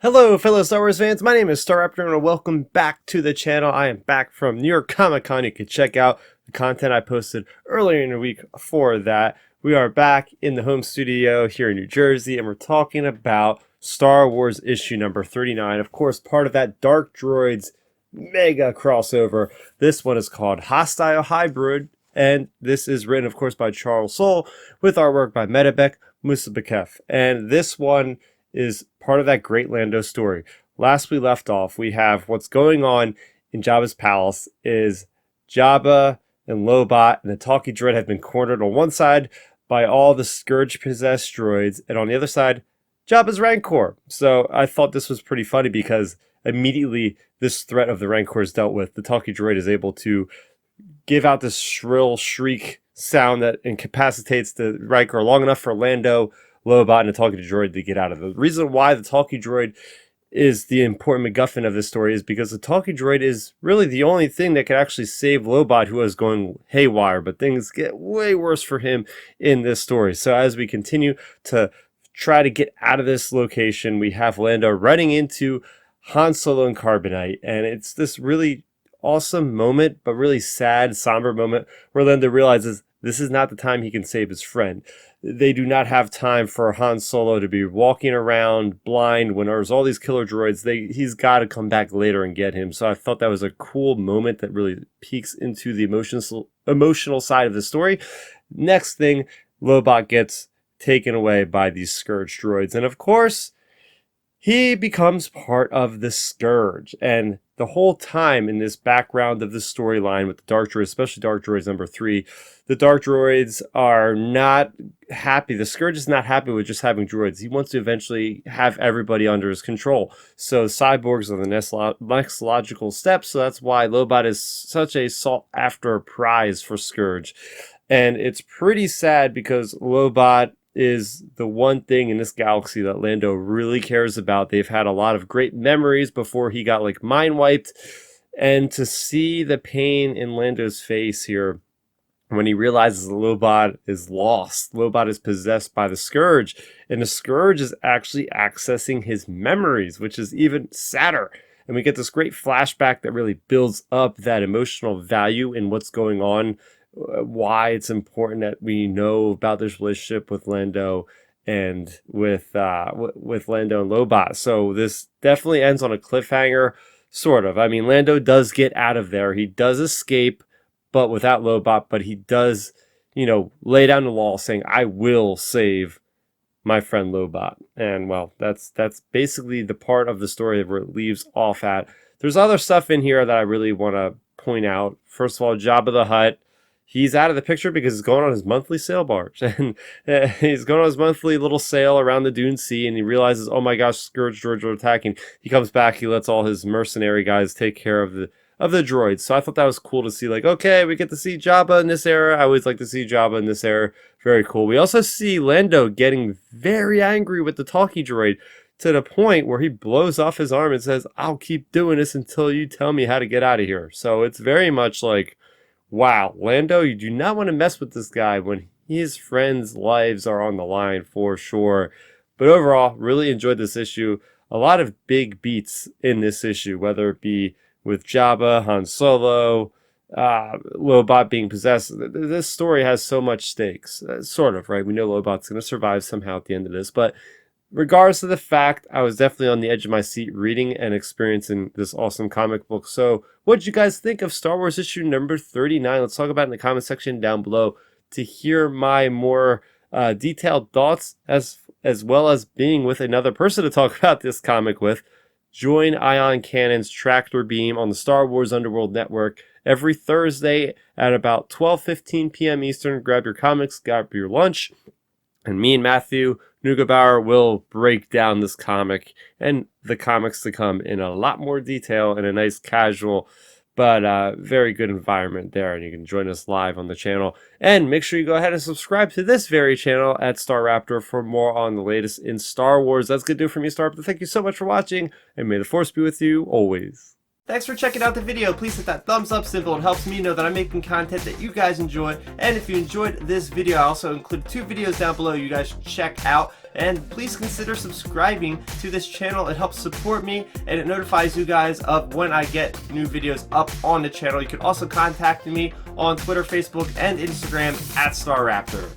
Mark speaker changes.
Speaker 1: Hello, fellow Star Wars fans. My name is Star Raptor, and welcome back to the channel. I am back from New York Comic Con. You can check out the content I posted earlier in the week for that. We are back in the home studio here in New Jersey, and we're talking about Star Wars issue number 39. Of course, part of that Dark Droids mega crossover. This one is called Hostile Hybrid, and this is written, of course, by Charles Soule with artwork by Metabek Musabekef. And this one is part of that great Lando story. Last we left off, we have what's going on in Jabba's palace is Jabba and Lobot and the talkie droid have been cornered on one side by all the Scourge possessed droids, and on the other side, Jabba's Rancor. So I thought this was pretty funny because immediately this threat of the Rancor is dealt with. The talkie droid is able to give out this shrill shriek sound that incapacitates the Rancor long enough for Lando, Lobot, and the talkie droid to get out of it. The reason why the talkie droid is the important MacGuffin of this story is because the talkie droid is really the only thing that can actually save Lobot, who is going haywire, but things get way worse for him in this story. So as we continue to try to get out of this location, we have Lando running into Han Solo and Carbonite, and it's this really awesome moment, but really sad, somber moment where Lando realizes this is not the time he can save his friend. They do not have time for Han Solo to be walking around blind when there's all these killer droids. He's got to come back later and get him. So I thought that was a cool moment that really peeks into the emotional side of the story. Next thing, Lobot gets taken away by these Scourge droids. And of course, he becomes part of the Scourge. And the whole time in this background of the storyline with the Dark Droids, especially Dark Droids number 3, the Dark Droids are not happy. The Scourge is not happy with just having droids. He wants to eventually have everybody under his control. So cyborgs are the next logical step. So that's why Lobot is such a sought-after prize for Scourge. And it's pretty sad because Lobot is the one thing in this galaxy that Lando really cares about. They've had a lot of great memories before he got mind wiped. And to see the pain in Lando's face here when he realizes Lobot is lost. Lobot is possessed by the Scourge, and the Scourge is actually accessing his memories, which is even sadder. And we get this great flashback that really builds up that emotional value in what's going on, why it's important that we know about this relationship with Lando and with Lando and Lobot. So this definitely ends on a cliffhanger, sort of. I mean, Lando does get out of there. He does escape, but without Lobot, but he does, lay down the law saying, I will save my friend Lobot. And well, that's basically the part of the story where it leaves off at. There's other stuff in here that I really want to point out. First of all, Jabba the Hutt. He's out of the picture because he's going on his monthly sail barge. And he's going on his monthly little sail around the Dune Sea, and he realizes, oh my gosh, Scourge droids are attacking. He comes back, he lets all his mercenary guys take care of the droids. So I thought that was cool to see, okay, we get to see Jabba in this era. I always like to see Jabba in this era. Very cool. We also see Lando getting very angry with the talkie droid to the point where he blows off his arm and says, I'll keep doing this until you tell me how to get out of here. So it's very much like, wow, Lando, you do not want to mess with this guy when his friends' lives are on the line for sure. But overall, really enjoyed this issue. A lot of big beats in this issue, whether it be with Jabba, Han Solo, Lobot being possessed. This story has so much stakes, sort of, right? We know Lobot's going to survive somehow at the end of this, but regardless of the fact, I was definitely on the edge of my seat reading and experiencing this awesome comic book. So what did you guys think of Star Wars issue number 39? Let's talk about it in the comment section down below to hear my more detailed thoughts, as well as being with another person to talk about this comic with. Join Ion Cannon's Tractor Beam on the Star Wars Underworld Network every Thursday at about 12:15 p.m. Eastern. Grab your comics, grab your lunch, and me and Matthew Neugebauer will break down this comic and the comics to come in a lot more detail in a nice casual but very good environment there. And you can join us live on the channel. And make sure you go ahead and subscribe to this very channel at Star Raptor for more on the latest in Star Wars. That's going to do it for me, Star Raptor. Thank you so much for watching, and may the Force be with you always. Thanks for checking out the video. Please hit that thumbs up symbol. It helps me know that I'm making content that you guys enjoy. And if you enjoyed this video, I also include 2 videos down below you guys should check out. And please consider subscribing to this channel. It helps support me and it notifies you guys of when I get new videos up on the channel. You can also contact me on Twitter, Facebook, and Instagram at StarRaptor.